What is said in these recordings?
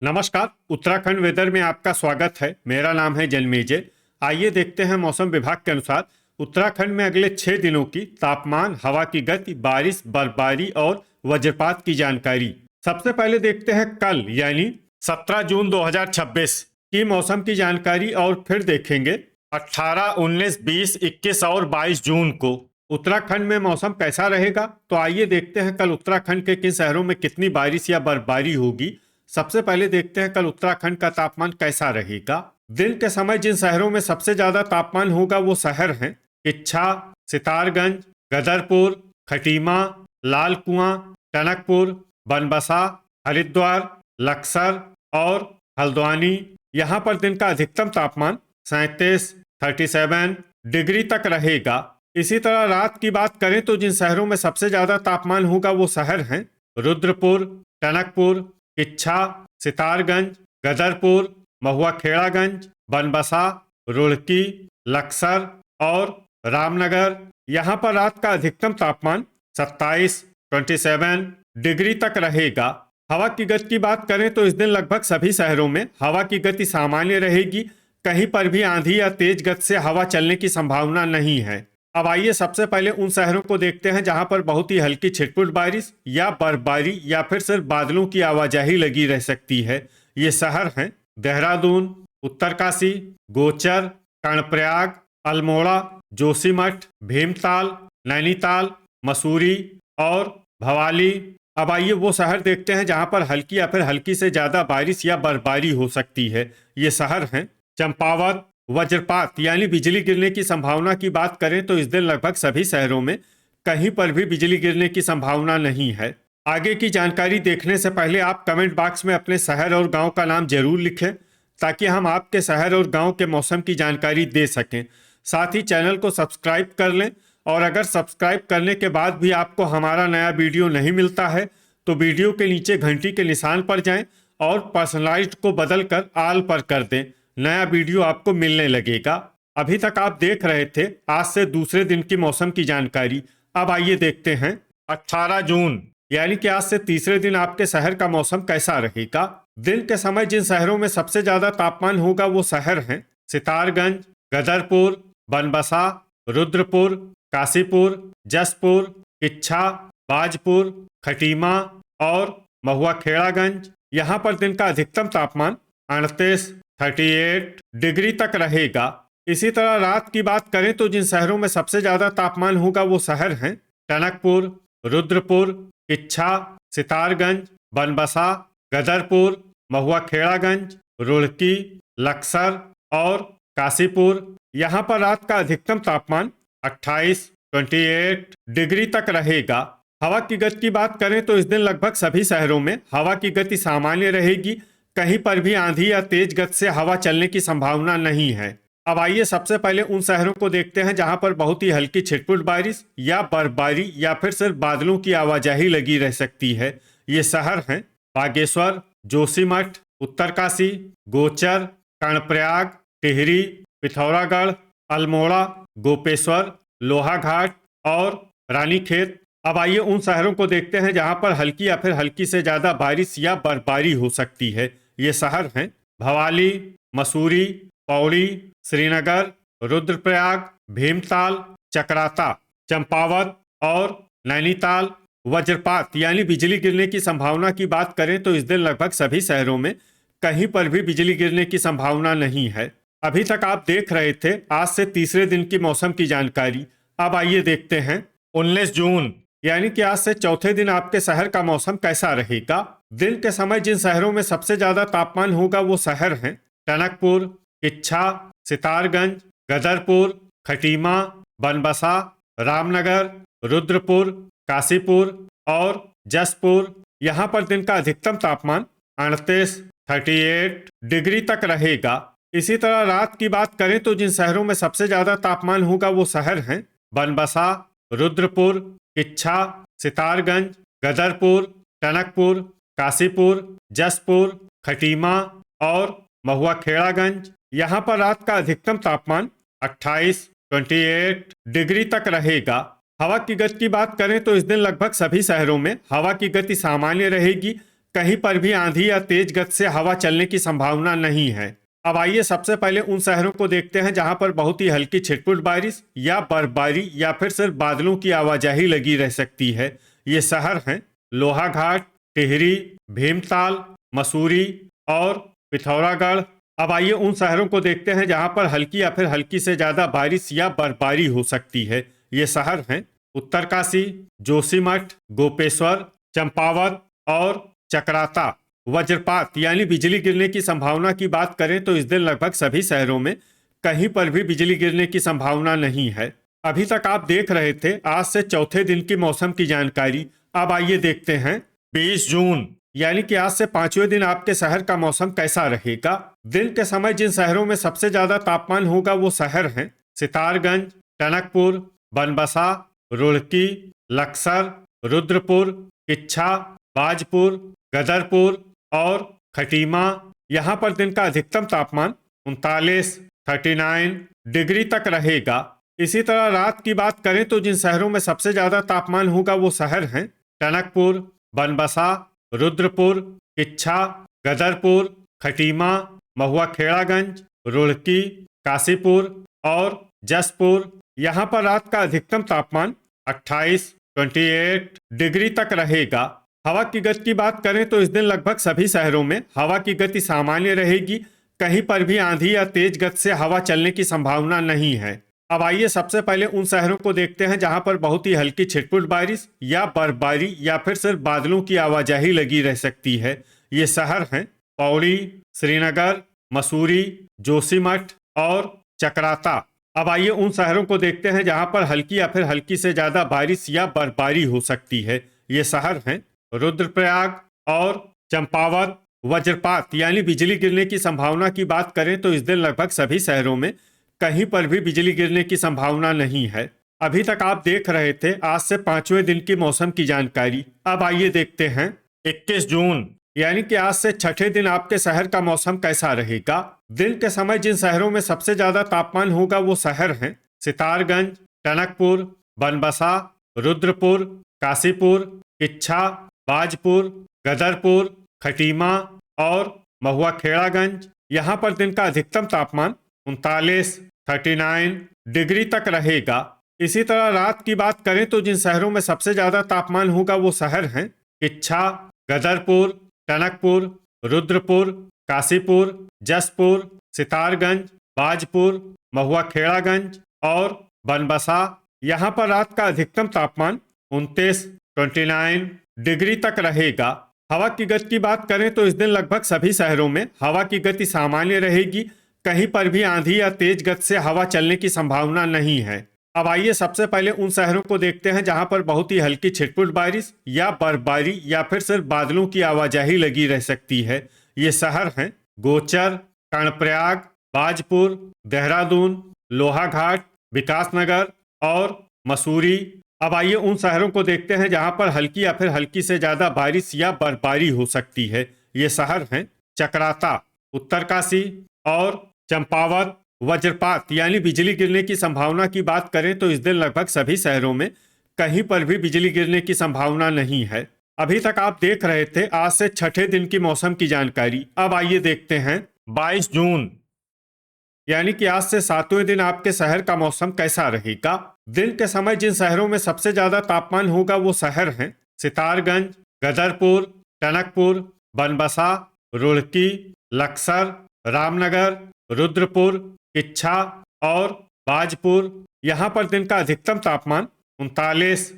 नमस्कार। उत्तराखंड वेदर में आपका स्वागत है। मेरा नाम है जन्मेजय। आइए देखते हैं मौसम विभाग के अनुसार उत्तराखंड में अगले 6 दिनों की तापमान, हवा की गति, बारिश, बर्फबारी और वज्रपात की जानकारी। सबसे पहले देखते हैं कल यानी 17 जून 2026 की मौसम की जानकारी और फिर देखेंगे 18, 19, 20, 21 और 22 जून को उत्तराखंड में मौसम कैसा रहेगा। तो आइए देखते हैं कल उत्तराखंड के किन शहरों में कितनी बारिश या बर्फबारी होगी। सबसे पहले देखते हैं कल उत्तराखंड का तापमान कैसा रहेगा। दिन के समय जिन शहरों में सबसे ज्यादा तापमान होगा वो शहर हैं किच्छा, सितारगंज, गदरपुर, खटीमा, लाल कुआं, टनकपुर, बनबसा, हरिद्वार, लक्सर और हल्द्वानी। यहाँ पर दिन का अधिकतम तापमान 37 डिग्री तक रहेगा। इसी तरह रात की बात करें तो जिन शहरों में सबसे ज्यादा तापमान होगा वो शहर हैं रुद्रपुर, टनकपुर, किच्छा, सितारगंज, गदरपुर, महुआ खेड़ागंज, बनबसा, रुड़की, लक्सर और रामनगर। यहाँ पर रात का अधिकतम तापमान 27 डिग्री तक रहेगा। हवा की गति की बात करें तो इस दिन लगभग सभी शहरों में हवा की गति सामान्य रहेगी। कहीं पर भी आंधी या तेज गति से हवा चलने की संभावना नहीं है। अब आइए सबसे पहले उन शहरों को देखते हैं जहां पर बहुत ही हल्की छिटपुट बारिश या बर्फबारी या फिर सिर्फ बादलों की आवाजाही लगी रह सकती है। ये शहर हैं देहरादून, उत्तरकाशी, गोचर, कर्णप्रयाग, अल्मोड़ा, जोशीमठ, भीमताल, नैनीताल, मसूरी और भवाली। अब आइए वो शहर देखते हैं जहां पर हल्की या फिर हल्की से ज्यादा बारिश या बर्फबारी हो सकती है। ये शहर हैं चंपावत। वज्रपात यानी बिजली गिरने की संभावना की बात करें तो इस दिन लगभग सभी शहरों में कहीं पर भी बिजली गिरने की संभावना नहीं है। आगे की जानकारी देखने से पहले आप कमेंट बॉक्स में अपने शहर और गांव का नाम जरूर लिखें ताकि हम आपके शहर और गांव के मौसम की जानकारी दे सकें। साथ ही चैनल को सब्सक्राइब कर लें और अगर सब्सक्राइब करने के बाद भी आपको हमारा नया वीडियो नहीं मिलता है तो वीडियो के नीचे घंटी के निशान पर जाएं और पर्सनलाइज्ड को बदलकर ऑल पर कर दें। नया वीडियो आपको मिलने लगेगा। अभी तक आप देख रहे थे आज से दूसरे दिन की मौसम की जानकारी। अब आइए देखते हैं 18 जून यानी कि आज से तीसरे दिन आपके शहर का मौसम कैसा रहेगा। दिन के समय जिन शहरों में सबसे ज्यादा तापमान होगा वो शहर हैं सितारगंज, गदरपुर, बनबसा, रुद्रपुर, काशीपुर, जसपुर, किच्छा, बाजपुर, खटीमा और महुआ खेड़ागंज। यहाँ पर दिन का अधिकतम तापमान 38 डिग्री तक रहेगा। इसी तरह रात की बात करें तो जिन शहरों में सबसे ज्यादा तापमान होगा वो शहर हैं टनकपुर, रुद्रपुर, किच्छा, सितारगंज, बनबसा, गदरपुर, महुआ खेड़ागंज, रुड़की, लक्सर और काशीपुर। यहाँ पर रात का अधिकतम तापमान 28 डिग्री तक रहेगा। हवा की गति की बात करें तो इस दिन लगभग सभी शहरों में हवा की गति सामान्य रहेगी। कहीं पर भी आंधी या तेज गति से हवा चलने की संभावना नहीं है। अब आइए सबसे पहले उन शहरों को देखते हैं जहां पर बहुत ही हल्की छिटपुट बारिश या बर्फबारी या फिर सिर्फ बादलों की आवाजाही लगी रह सकती है। ये शहर हैं बागेश्वर, जोशीमठ, उत्तरकाशी, गोचर, कर्णप्रयाग, टिहरी, पिथौरागढ़, अल्मोड़ा, गोपेश्वर, लोहाघाट और रानीखेत। अब आइए उन शहरों को देखते हैं जहां पर हल्की या फिर हल्की से ज्यादा बारिश या बर्फबारी हो सकती है। ये शहर हैं भवाली, मसूरी, पौड़ी, श्रीनगर, रुद्रप्रयाग, भीमताल, चकराता, चंपावत और नैनीताल। वज्रपात यानी बिजली गिरने की संभावना की बात करें तो इस दिन लगभग सभी शहरों में कहीं पर भी बिजली गिरने की संभावना नहीं है। अभी तक आप देख रहे थे आज से तीसरे दिन की मौसम की जानकारी। अब आइए देखते हैं 19 जून यानी कि आज से चौथे दिन आपके शहर का मौसम कैसा रहेगा। दिन के समय जिन शहरों में सबसे ज्यादा तापमान होगा वो शहर हैं टनकपुर, किच्छा, सितारगंज, गदरपुर, खटीमा, बनबसा, रामनगर, रुद्रपुर, काशीपुर और जसपुर। यहाँ पर दिन का अधिकतम तापमान 38 डिग्री तक रहेगा। इसी तरह रात की बात करें तो जिन शहरों में सबसे ज्यादा तापमान होगा वो शहर हैं बनबसा, रुद्रपुर, किच्छा, सितारगंज, गदरपुर, टनकपुर, काशीपुर, जसपुर, खटीमा और महुआ खेड़ागंज। यहाँ पर रात का अधिकतम तापमान 28 डिग्री तक रहेगा। हवा की गति की बात करें तो इस दिन लगभग सभी शहरों में हवा की गति सामान्य रहेगी। कहीं पर भी आंधी या तेज गति से हवा चलने की संभावना नहीं है। अब आइए सबसे पहले उन शहरों को देखते हैं जहां पर बहुत ही हल्की छिटपुट बारिश या बर्फबारी या फिर सिर्फ बादलों की आवाजाही लगी रह सकती है। ये शहर हैं लोहाघाट, टिहरी, भीमताल, मसूरी और पिथौरागढ़। अब आइए उन शहरों को देखते हैं जहां पर हल्की या फिर हल्की से ज्यादा बारिश या बर्फबारी हो सकती है। ये शहर हैं उत्तरकाशी, जोशीमठ, गोपेश्वर, चंपावत और चकराता। वज्रपात यानी बिजली गिरने की संभावना की बात करें तो इस दिन लगभग सभी शहरों में कहीं पर भी बिजली गिरने की संभावना नहीं है। अभी तक आप देख रहे थे आज से चौथे दिन की मौसम की जानकारी। अब आइए देखते हैं 20 जून यानी कि आज से पांचवें दिन आपके शहर का मौसम कैसा रहेगा। दिन के समय जिन शहरों में सबसे ज्यादा तापमान होगा वो शहर हैं सितारगंज, टनकपुर, बनबसा, रुड़की, लक्सर, रुद्रपुर, किच्छा, बाजपुर, गदरपुर और खटीमा। यहाँ पर दिन का अधिकतम तापमान 39 डिग्री तक रहेगा। इसी तरह रात की बात करें तो जिन शहरों में सबसे ज्यादा तापमान होगा वो शहर हैं टनकपुर, बनबसा, रुद्रपुर, किच्छा, गदरपुर, खटीमा, महुआ खेड़ागंज, रुड़की, काशीपुर और जसपुर। यहाँ पर रात का अधिकतम तापमान 28 डिग्री तक रहेगा। हवा की गति की बात करें तो इस दिन लगभग सभी शहरों में हवा की गति सामान्य रहेगी। कहीं पर भी आंधी या तेज गति से हवा चलने की संभावना नहीं है। अब आइए सबसे पहले उन शहरों को देखते हैं जहां पर बहुत ही हल्की छिटपुट बारिश या बर्फबारी या फिर सिर्फ बादलों की आवाजाही लगी रह सकती है। ये शहर हैं पौड़ी, श्रीनगर, मसूरी, जोशीमठ और चकराता। अब आइए उन शहरों को देखते हैं जहां पर हल्की या फिर हल्की से ज्यादा बारिश या बर्फबारी हो सकती है। ये शहर हैं रुद्रप्रयाग और चंपावत। वज्रपात यानी बिजली गिरने की संभावना की बात करें तो इस दिन लगभग सभी शहरों में कहीं पर भी बिजली गिरने की संभावना नहीं है। अभी तक आप देख रहे थे आज से पांचवें दिन की मौसम की जानकारी। अब आइए देखते हैं 21 जून यानी कि आज से छठे दिन आपके शहर का मौसम कैसा रहेगा। दिन के समय जिन शहरों में सबसे ज्यादा तापमान होगा वो शहर हैं सितारगंज, टनकपुर, बनबसा, रुद्रपुर, काशीपुर, किच्छा, बाजपुर, गदरपुर, खटीमा और महुआ खेड़ागंज। यहाँ पर दिन का अधिकतम तापमान 39 डिग्री तक रहेगा। इसी तरह रात की बात करें तो जिन शहरों में सबसे ज्यादा तापमान होगा वो शहर हैं किच्छा, गदरपुर, टनकपुर, रुद्रपुर, काशीपुर, जसपुर, सितारगंज, बाजपुर, महुआ खेड़ागंज और बनबसा। यहाँ पर रात का अधिकतम तापमान 29 डिग्री तक रहेगा। हवा की गति की बात करें तो इस दिन लगभग सभी शहरों में हवा की गति सामान्य रहेगी। कहीं पर भी आंधी या तेज गति से हवा चलने की संभावना नहीं है। अब आइए सबसे पहले उन शहरों को देखते हैं जहां पर बहुत ही हल्की छिटपुट बारिश या बर्फबारी या फिर सिर्फ बादलों की आवाजाही लगी रह सकती है। ये शहर हैं गोचर, कर्णप्रयाग, बाजपुर, देहरादून, लोहाघाट, विकासनगर और मसूरी। अब आइए उन शहरों को देखते हैं जहां पर हल्की या फिर हल्की से ज्यादा बारिश या बर्फबारी हो सकती है। ये शहर हैं चकराता, उत्तरकाशी और चंपावत। वज्रपात यानी बिजली गिरने की संभावना की बात करें तो इस दिन लगभग सभी शहरों में कहीं पर भी बिजली गिरने की संभावना नहीं है। अभी तक आप देख रहे थे आज से छठे दिन की मौसम की जानकारी। अब आइए देखते हैं 22 जून यानी कि आज से सातवें दिन आपके शहर का मौसम कैसा रहेगा। दिन के समय जिन शहरों में सबसे ज्यादा तापमान होगा वो शहर हैं सितारगंज, गदरपुर, टनकपुर, बनबसा, रुड़की, लक्सर, रामनगर, रुद्रपुर, किच्छा और बाजपुर। यहाँ पर दिन का अधिकतम तापमान 39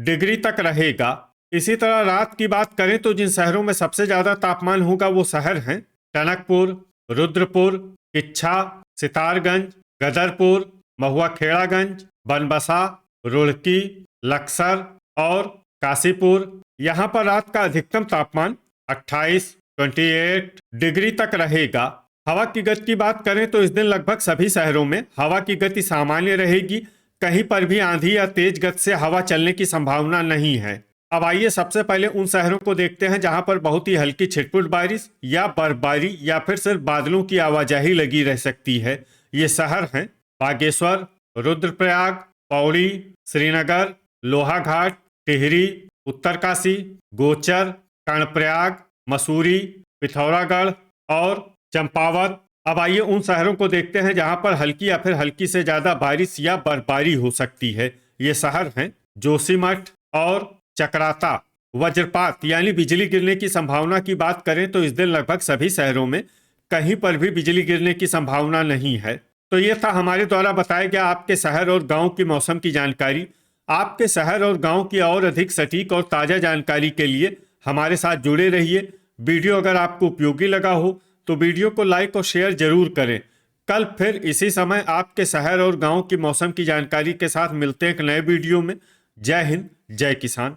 डिग्री तक रहेगा। इसी तरह रात की बात करें तो जिन शहरों में सबसे ज्यादा तापमान होगा वो शहर हैं टनकपुर, रुद्रपुर, किच्छा, सितारगंज, गदरपुर, महुआ खेड़ागंज, बनबसा, रुड़की, लक्सर और काशीपुर। यहाँ पर रात का अधिकतम तापमान 28 डिग्री तक रहेगा। हवा की गति की बात करें तो इस दिन लगभग सभी शहरों में हवा की गति सामान्य रहेगी। कहीं पर भी आंधी या तेज गति से हवा चलने की संभावना नहीं है। अब आइए सबसे पहले उन शहरों को देखते हैं जहां पर बहुत ही हल्की छिटपुट बारिश या बर्फबारी या फिर सिर्फ बादलों की आवाजाही लगी रह सकती है। ये शहर हैं बागेश्वर, रुद्रप्रयाग, पौड़ी, श्रीनगर, लोहाघाट, टिहरी, उत्तरकाशी, गोचर, कर्णप्रयाग, मसूरी, पिथौरागढ़ और चंपावत। अब आइए उन शहरों को देखते हैं जहां पर हल्की या फिर हल्की से ज्यादा बारिश या बर्फबारी हो सकती है। ये शहर हैं जोशीमठ और चकराता। वज्रपात यानी बिजली गिरने की संभावना की बात करें तो इस दिन लगभग सभी शहरों में कहीं पर भी बिजली गिरने की संभावना नहीं है। तो ये था हमारे द्वारा बताया गया आपके शहर और गांव की मौसम की जानकारी। आपके शहर और गांव की और अधिक सटीक और ताज़ा जानकारी के लिए हमारे साथ जुड़े रहिए। वीडियो अगर आपको उपयोगी लगा हो तो वीडियो को लाइक और शेयर जरूर करें। कल फिर इसी समय आपके शहर और गांव की मौसम की जानकारी के साथ मिलते हैं एक नए वीडियो में। जय हिंद, जय किसान।